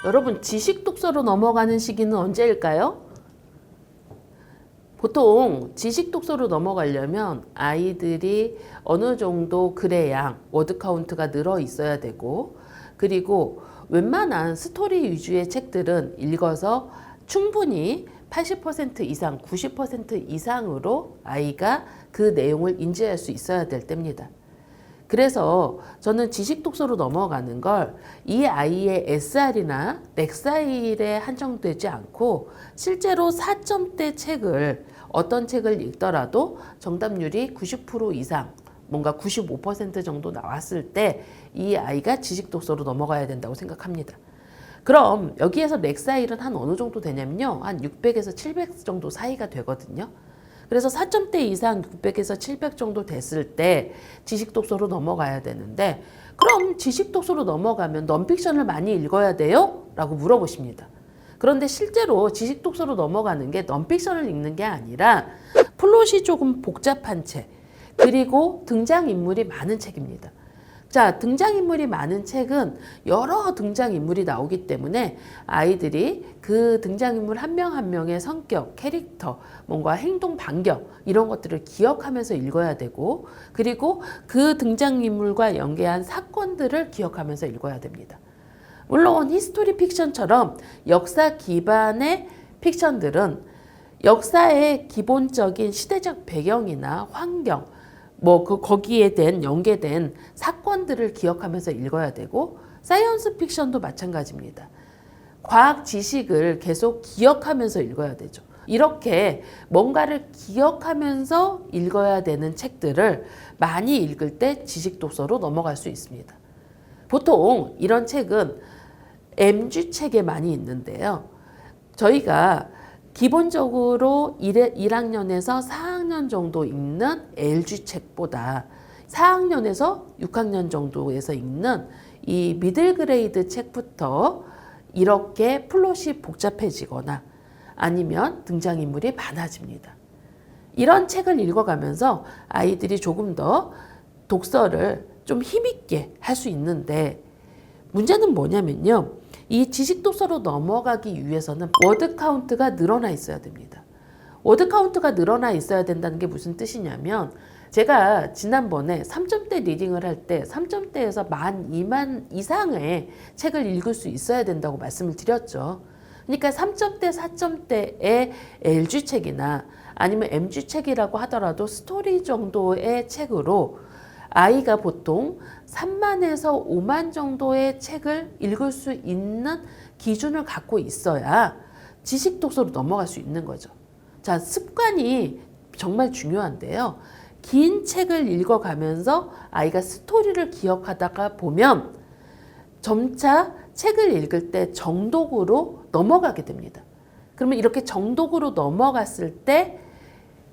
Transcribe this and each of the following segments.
여러분, 지식 독서로 넘어가는 시기는 언제일까요? 보통 지식 독서로 넘어가려면 아이들이 어느 정도 글의 양, 워드 카운트가 늘어 있어야 되고, 그리고 웬만한 스토리 위주의 책들은 읽어서 충분히 80% 이상, 90% 이상으로 아이가 그 내용을 인지할 수 있어야 될 때입니다. 그래서 저는 지식 독서로 넘어가는 걸 이 아이의 SR이나 렉사일에 한정되지 않고 실제로 4점대 책을 어떤 책을 읽더라도 정답률이 90% 이상, 뭔가 95% 정도 나왔을 때 이 아이가 지식 독서로 넘어가야 된다고 생각합니다. 그럼 여기에서 렉사일은 한 어느 정도 되냐면요. 한 600에서 700 정도 사이가 되거든요. 그래서 4점대 이상 600에서 700 정도 됐을 때 지식 독서로 넘어가야 되는데, 그럼 지식 독서로 넘어가면 넌픽션을 많이 읽어야 돼요? 라고 물어보십니다. 그런데 실제로 지식 독서로 넘어가는 게 넌픽션을 읽는 게 아니라 플롯이 조금 복잡한 책, 그리고 등장인물이 많은 책입니다. 자, 등장인물이 많은 책은 여러 등장인물이 나오기 때문에 아이들이 그 등장인물 한 명 한 명의 성격, 캐릭터, 뭔가 행동 반경 이런 것들을 기억하면서 읽어야 되고, 그리고 그 등장인물과 연계한 사건들을 기억하면서 읽어야 됩니다. 물론 히스토리 픽션처럼 역사 기반의 픽션들은 역사의 기본적인 시대적 배경이나 환경, 거기에 된 연계된 사건들을 기억하면서 읽어야 되고, 사이언스 픽션도 마찬가지입니다. 과학 지식을 계속 기억하면서 읽어야 되죠. 이렇게 뭔가를 기억하면서 읽어야 되는 책들을 많이 읽을 때 지식 독서로 넘어갈 수 있습니다. 보통 이런 책은 MG 책에 많이 있는데요. 저희가 기본적으로 1학년에서 4학년 정도 읽는 LG 책보다 4학년에서 6학년 정도에서 읽는 이 미들 그레이드 책부터 이렇게 플롯이 복잡해지거나 아니면 등장인물이 많아집니다. 이런 책을 읽어가면서 아이들이 조금 더 독서를 좀 힘있게 할 수 있는데, 문제는 뭐냐면요. 이 지식 독서로 넘어가기 위해서는 워드 카운트가 늘어나 있어야 됩니다. 워드 카운트가 늘어나 있어야 된다는 게 무슨 뜻이냐면, 제가 지난번에 3점대 리딩을 할 때 3점대에서 2만 이상의 책을 읽을 수 있어야 된다고 말씀을 드렸죠. 그러니까 3점대, 4점대의 LG 책이나 아니면 MG 책이라고 하더라도 스토리 정도의 책으로 아이가 보통 3만에서 5만 정도의 책을 읽을 수 있는 기준을 갖고 있어야 지식 독서로 넘어갈 수 있는 거죠. 자, 습관이 정말 중요한데요. 긴 책을 읽어가면서 아이가 스토리를 기억하다가 보면 점차 책을 읽을 때 정독으로 넘어가게 됩니다. 그러면 이렇게 정독으로 넘어갔을 때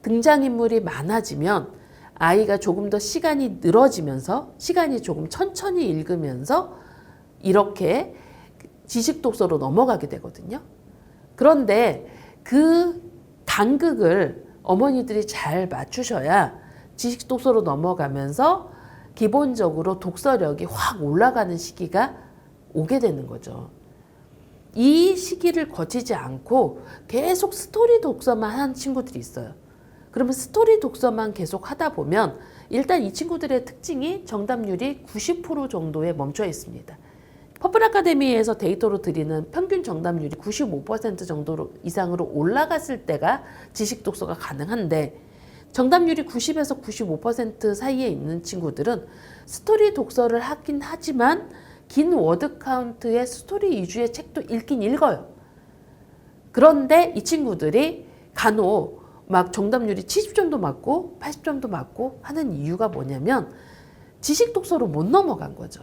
등장인물이 많아지면 아이가 조금 더 시간이 늘어지면서 시간이 조금 천천히 읽으면서 이렇게 지식 독서로 넘어가게 되거든요. 그런데 그 간극을 어머니들이 잘 맞추셔야 지식 독서로 넘어가면서 기본적으로 독서력이 확 올라가는 시기가 오게 되는 거죠. 이 시기를 거치지 않고 계속 스토리 독서만 한 친구들이 있어요. 그러면 스토리 독서만 계속 하다 보면 일단 이 친구들의 특징이 정답률이 90% 정도에 멈춰 있습니다. 퍼플 아카데미에서 데이터로 드리는 평균 정답률이 95% 정도 이상으로 올라갔을 때가 지식 독서가 가능한데, 정답률이 90에서 95% 사이에 있는 친구들은 스토리 독서를 하긴 하지만 긴 워드 카운트의 스토리 위주의 책도 읽긴 읽어요. 그런데 이 친구들이 간혹 막 정답률이 70점도 맞고 80점도 맞고 하는 이유가 뭐냐면 지식 독서로 못 넘어간 거죠.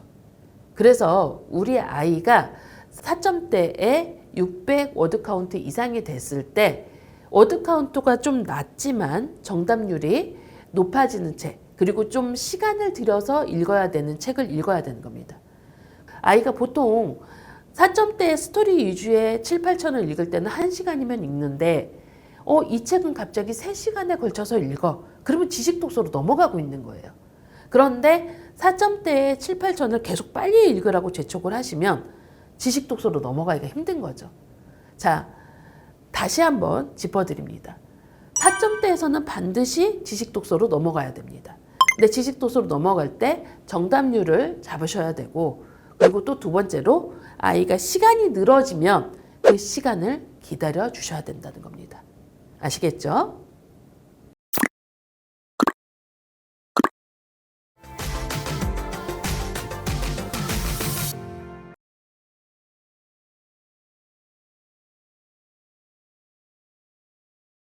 그래서 우리 아이가 4점대에 600 워드 카운트 이상이 됐을 때 워드 카운트가 좀 낮지만 정답률이 높아지는 책, 그리고 좀 시간을 들여서 읽어야 되는 책을 읽어야 되는 겁니다. 아이가 보통 4점대 스토리 위주의 7, 8천을 읽을 때는 1시간이면 읽는데 이 책은 갑자기 3시간에 걸쳐서 읽어. 그러면 지식 독서로 넘어가고 있는 거예요. 그런데 4점대의 7, 8천을 계속 빨리 읽으라고 재촉을 하시면 지식 독서로 넘어가기가 힘든 거죠. 자, 다시 한번 짚어드립니다. 타점대에서는 반드시 지식 독서로 넘어가야 됩니다. 근데 지식 독서로 넘어갈 때 정답률을 잡으셔야 되고, 그리고 또 두 번째로 아이가 시간이 늘어지면 그 시간을 기다려 주셔야 된다는 겁니다. 아시겠죠?